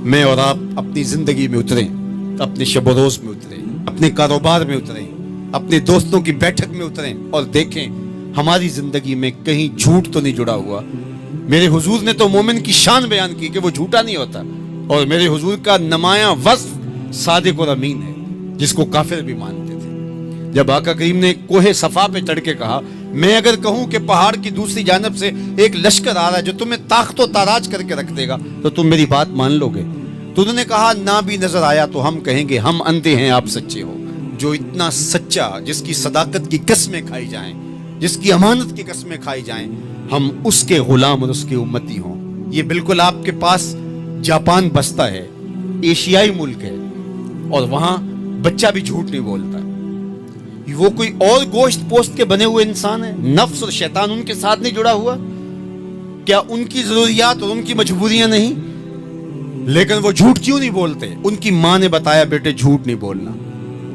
میں اور آپ اپنی زندگی میں اتریں، اپنے شب و روز میں اتریں، اپنے کاروبار میں اتریں، اپنے دوستوں کی بیٹھک میں اتریں اور دیکھیں ہماری زندگی میں کہیں جھوٹ تو نہیں جڑا ہوا۔ میرے حضور نے تو مومن کی شان بیان کی کہ وہ جھوٹا نہیں ہوتا، اور میرے حضور کا نمایاں وصف صادق اور امین ہے، جس کو کافر بھی مانتے تھے۔ جب آقا کریم نے کوہ صفا پہ چڑھ کے کہا، میں اگر کہوں کہ پہاڑ کی دوسری جانب سے ایک لشکر آ رہا ہے جو تمہیں طاقت و تاراج کر کے رکھ دے گا تو تم میری بات مان لو گے؟ تو انہوں نے کہا نہ بھی نظر آیا تو ہم کہیں گے ہم اندھے ہیں، آپ سچے ہو۔ جو اتنا سچا، جس کی صداقت کی قسمیں کھائی جائیں، جس کی امانت کی قسمیں کھائی جائیں، ہم اس کے غلام اور اس کی امتی ہوں۔ یہ بالکل آپ کے پاس جاپان بستا ہے، ایشیائی ملک ہے، اور وہاں بچہ بھی جھوٹ نہیں بولتا۔ وہ کوئی اور گوشت پوست کے بنے ہوئے انسان ہے؟ نفس اور شیطان ان کے ساتھ نہیں جڑا ہوا؟ کیا ان کی ضروریات اور ان کی مجبوریاں نہیں؟ لیکن وہ جھوٹ کیوں نہیں بولتے؟ ان کی ماں نے بتایا بیٹے جھوٹ نہیں بولنا،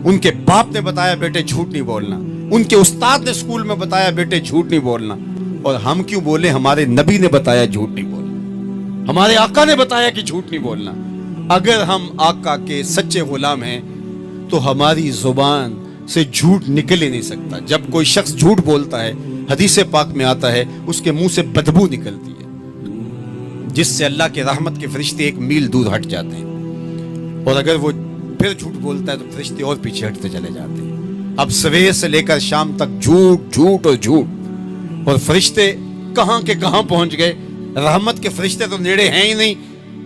ان کے باپ نے بتایا بیٹے جھوٹ نہیں بولنا، ان کے استاد نے اسکول میں بتایا بیٹے جھوٹ نہیں بولنا۔ اور ہم کیوں بولے؟ ہمارے نبی نے بتایا جھوٹ نہیں بولنا، ہمارے آقا نے بتایا کہ جھوٹ نہیں بولنا۔ اگر ہم آقا کے سچے غلام ہیں تو ہماری زبان سے جھوٹ نکل ہی نہیں سکتا۔ جب کوئی شخص جھوٹ بولتا ہے، حدیث پاک میں آتا ہے اس کے منہ سے بدبو نکلتی ہے، جس سے اللہ کے رحمت کے فرشتے ایک میل دور ہٹ جاتے ہیں، اور اگر وہ پھر جھوٹ بولتا ہے تو فرشتے اور پیچھے ہٹتے چلے جاتے ہیں۔ اب سویر سے لے کر شام تک جھوٹ جھوٹ اور جھوٹ، اور فرشتے کہاں کے کہاں پہنچ گئے۔ رحمت کے فرشتے تو نیڑے ہیں ہی نہیں،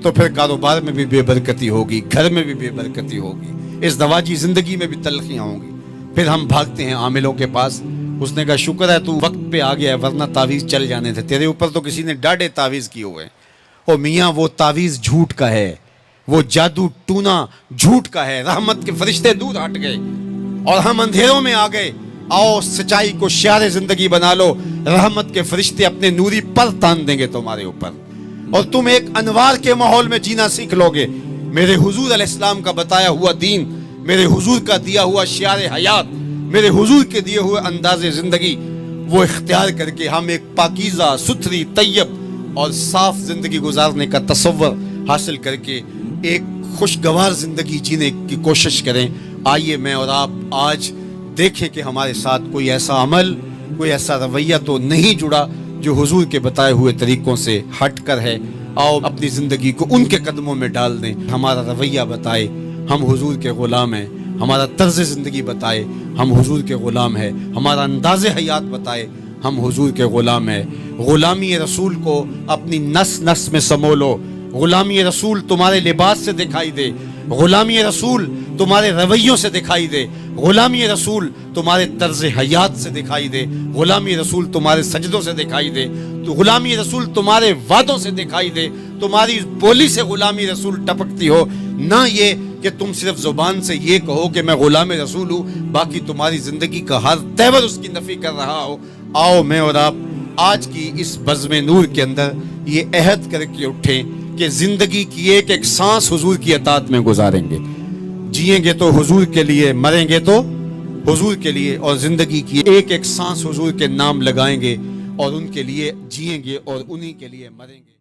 تو پھر کاروبار میں بھی بے برکتی ہوگی، گھر میں بھی بے برکتی ہوگی، اس دواجی زندگی میں بھی تلخیاں ہوں گی۔ پھر ہم بھاگتے ہیں عاملوں کے پاس، اس نے کہا شکر ہے تو وقت پہ آ گیا ہے، ورنہ تعویذ چل جانے تھے تیرے اوپر، تو کسی نے ڈاڑے تعویذ کیے ہوئے ہیں۔ اور میاں وہ تعویذ جھوٹ کا ہے، وہ جادو ٹونا جھوٹ کا ہے۔ رحمت کے فرشتے دور ہٹ گئے اور ہم اندھیروں میں آ گئے۔ آؤ سچائی کو شعار زندگی بنا لو، رحمت کے فرشتے اپنے نوری پر تان دیں گے تمہارے اوپر، اور تم ایک انوار کے ماحول میں جینا سیکھ لو گے۔ میرے حضور علیہ السلام کا بتایا ہوا دین، میرے حضور کا دیا ہوا شعار حیات، میرے حضور کے دیے ہوئے انداز زندگی، وہ اختیار کر کے ہم ایک پاکیزہ، ستھری، طیب اور صاف زندگی گزارنے کا تصور حاصل کر کے ایک خوشگوار زندگی جینے کی کوشش کریں۔ آئیے میں اور آپ آج دیکھیں کہ ہمارے ساتھ کوئی ایسا عمل، کوئی ایسا رویہ تو نہیں جڑا جو حضور کے بتائے ہوئے طریقوں سے ہٹ کر ہے۔ آؤ اپنی زندگی کو ان کے قدموں میں ڈال دیں، ہمارا رویہ بتائے ہم حضور کے غلام ہیں، ہمارا طرز زندگی بتائے ہم حضور کے غلام ہیں، ہمارا انداز حیات بتائے ہم حضور کے غلام ہیں۔ غلامی رسول کو اپنی نس نس میں سمو لو، غلامی رسول تمہارے لباس سے دکھائی دے، غلامی رسول تمہارے رویوں سے دکھائی دے، غلامی رسول تمہارے طرز حیات سے دکھائی دے، غلامی رسول تمہارے سجدوں سے دکھائی دے، تو غلامی رسول تمہارے وعدوں سے دکھائی دے، تمہاری بولی سے غلامی رسول ٹپکتی ہو، نہ یہ کہ تم صرف زبان سے یہ کہو کہ میں غلام رسول ہوں، باقی تمہاری زندگی کا ہر تیور اس کی نفی کر رہا ہو۔ آؤ میں اور آپ آج کی اس بزم نور کے اندر یہ عہد کر کے اٹھیں کہ زندگی کی ایک ایک سانس حضور کی اطاعت میں گزاریں گے، جئیں گے تو حضور کے لیے، مریں گے تو حضور کے لیے، اور زندگی کی ایک ایک سانس حضور کے نام لگائیں گے اور ان کے لیے جئیں گے اور انہی کے لیے مریں گے۔